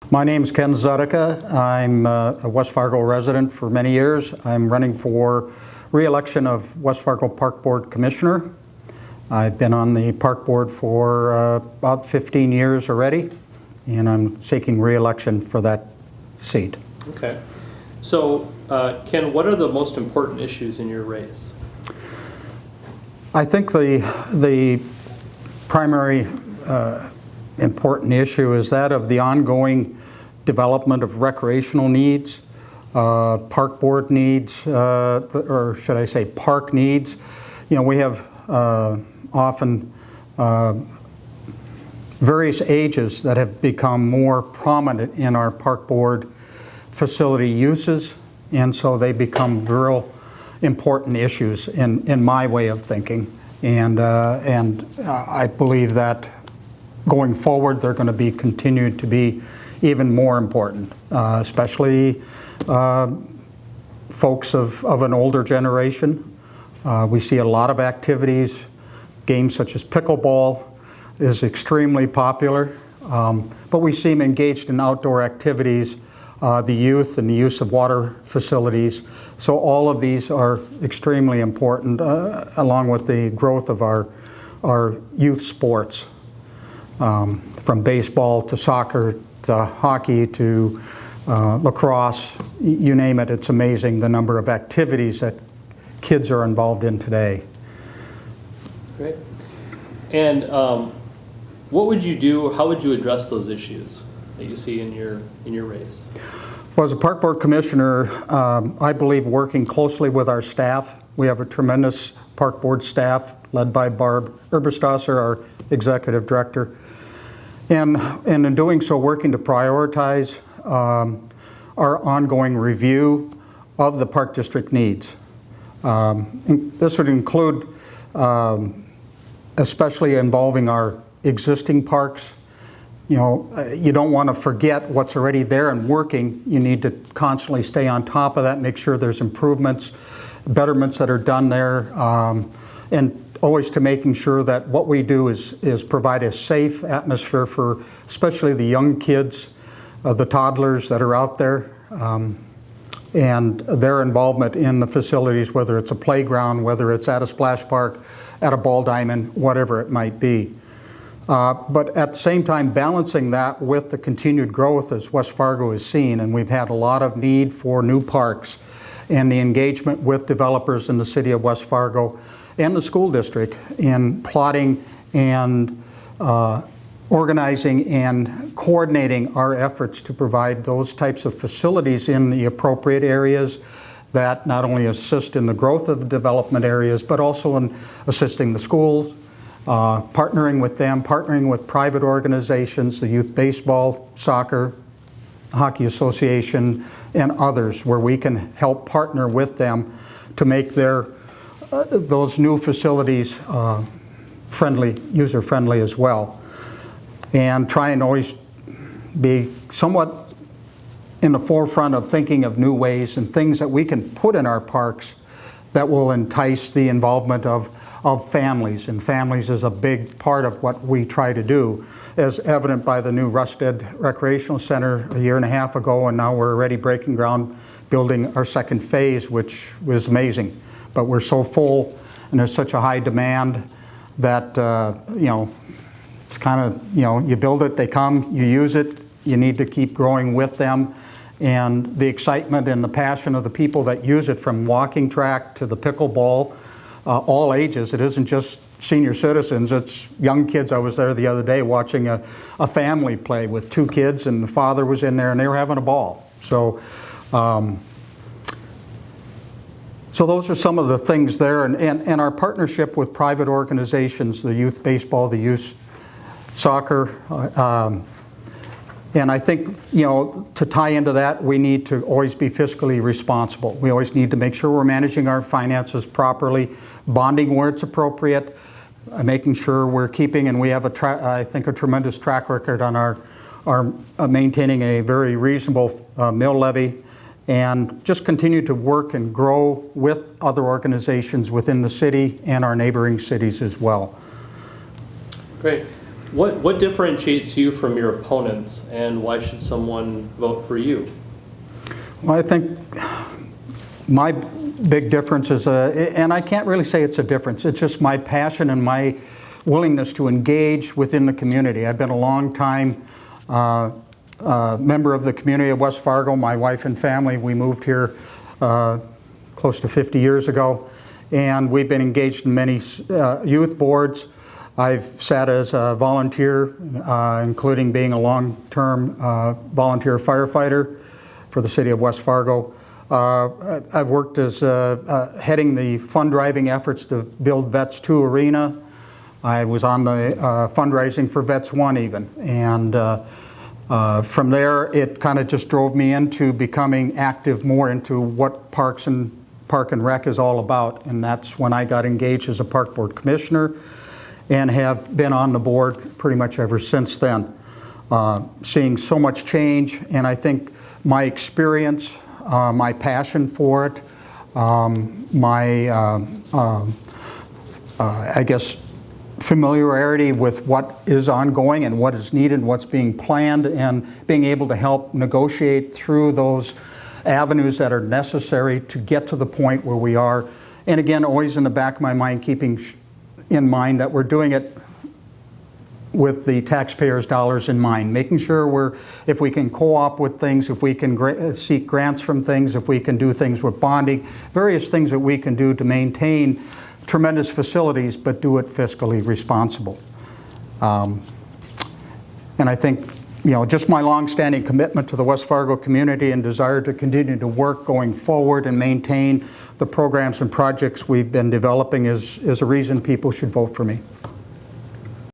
My name is Ken Zetocha. I'm a West Fargo resident for many years. I'm running for re-election of West Fargo Park Board Commissioner. I've been on the Park Board for about 15 years already, and I'm seeking re-election for that seat. Okay. So, Ken, what are the most important issues in your race? I think the primary important issue is that of the ongoing development of recreational needs, park board needs, or should I say park needs. You know, we have often various ages that have become more prominent in our park board facility uses, and so they become real important issues in my way of thinking. And I believe that going forward, they're going to be continued to be even more important, especially folks of an older generation. We see a lot of activities. Games such as pickleball is extremely popular, but we see them engaged in outdoor activities, the youth and the use of water facilities. So all of these are extremely important, along with the growth of our youth sports. From baseball to soccer to hockey to lacrosse, you name it, it's amazing the number of activities that kids are involved in today. Great. And what would you do, how would you address those issues that you see in your race? Well, as a Park Board Commissioner, I believe working closely with our staff. We have a tremendous Park Board staff led by Barb Eberstosser, our Executive Director. And in doing so, working to prioritize our ongoing review of the Park District needs. This would include especially involving our existing parks. You know, you don't want to forget what's already there and working. You need to constantly stay on top of that, make sure there's improvements, betterments that are done there, and always to making sure that what we do is provide a safe atmosphere for especially the young kids, the toddlers that are out there, and their involvement in the facilities, whether it's a playground, whether it's at a splash park, at a ball diamond, whatever it might be. But at the same time, balancing that with the continued growth as West Fargo has seen, and we've had a lot of need for new parks, and the engagement with developers in the city of West Fargo and the school district in plotting and organizing and coordinating our efforts to provide those types of facilities in the appropriate areas that not only assist in the growth of the development areas, but also in assisting the schools, partnering with them, partnering with private organizations, the Youth Baseball, Soccer, Hockey Association, and others, where we can help partner with them to make those new facilities user-friendly as well. And try and always be somewhat in the forefront of thinking of new ways and things that we can put in our parks that will entice the involvement of families. And families is a big part of what we try to do, as evident by the new Rusted Recreational Center a year and a half ago, and now we're already breaking ground building our second phase, which was amazing. But we're so full and there's such a high demand that, you know, it's kind of, you know, you build it, they come, you use it, you need to keep growing with them. And the excitement and the passion of the people that use it, from walking track to the pickleball, all ages. It isn't just senior citizens, it's young kids. I was there the other day watching a family play with two kids, and the father was in there and they were having a ball. So those are some of the things there, and our partnership with private organizations, the Youth Baseball, the Youth Soccer, and I think, you know, to tie into that, we need to always be fiscally responsible. We always need to make sure we're managing our finances properly, bonding where it's appropriate, making sure we're keeping, and we have I think a tremendous track record on our maintaining a very reasonable mill levy, and just continue to work and grow with other organizations within the city and our neighboring cities as well. Great. What differentiates you from your opponents, and why should someone vote for you? Well, I think my big difference is, and I can't really say it's a difference, it's just my passion and my willingness to engage within the community. I've been a long time member of the community of West Fargo. My wife and family, we moved here close to 50 years ago, and we've been engaged in many youth boards. I've sat as a volunteer, including being a long-term volunteer firefighter for the city of West Fargo. I've worked as heading the fund driving efforts to build Vets 2 Arena. I was on the fundraising for Vets 1 even. And from there, it kind of just drove me into becoming active more into what Park and Rec is all about. And that's when I got engaged as a Park Board Commissioner and have been on the board pretty much ever since then. Seeing so much change, and I think my experience, my passion for it, I guess, familiarity with what is ongoing and what is needed, what's being planned, and being able to help negotiate through those avenues that are necessary to get to the point where we are. And again, always in the back of my mind, keeping in mind that we're doing it with the taxpayers' dollars in mind, making sure if we can co-op with things, if we can seek grants from things, if we can do things with bonding, various things that we can do to maintain tremendous facilities, but do it fiscally responsible. And I think, just my long-standing commitment to the West Fargo community and desire to continue to work going forward and maintain the programs and projects we've been developing is a reason people should vote for me.